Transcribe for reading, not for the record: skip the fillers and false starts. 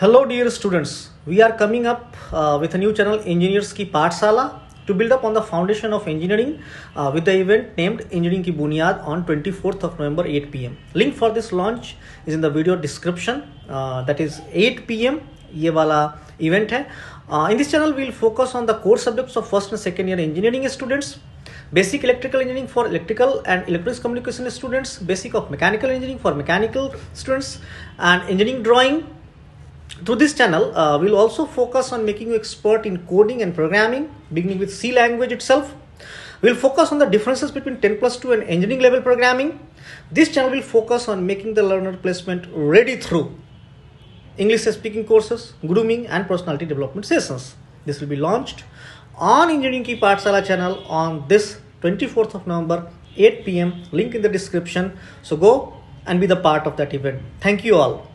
Hello dear students, we are coming up with a new channel Engineers Ki Pathshala to build up on the foundation of engineering with the event named Engineering Ki Bunyad on 24th of November 8 pm. Link for this launch is in the video description, that is 8 pm ये वाला event है. In this channel we will focus on the core subjects of first and second year engineering students, basic electrical engineering for electrical and electronics communication students, basic of mechanical engineering for mechanical students, and engineering drawing. Through this channel, we'll also focus on making you expert in coding and programming, beginning with C language itself. We'll focus on the differences between 10 plus 2 and engineering level programming. This channel will focus on making the learner placement ready through English speaking courses, grooming and personality development sessions. This will be launched on Engineering Ki Pathshala channel on this 24th of November, 8 pm. Link in the description. So go and be the part of that event. Thank you all.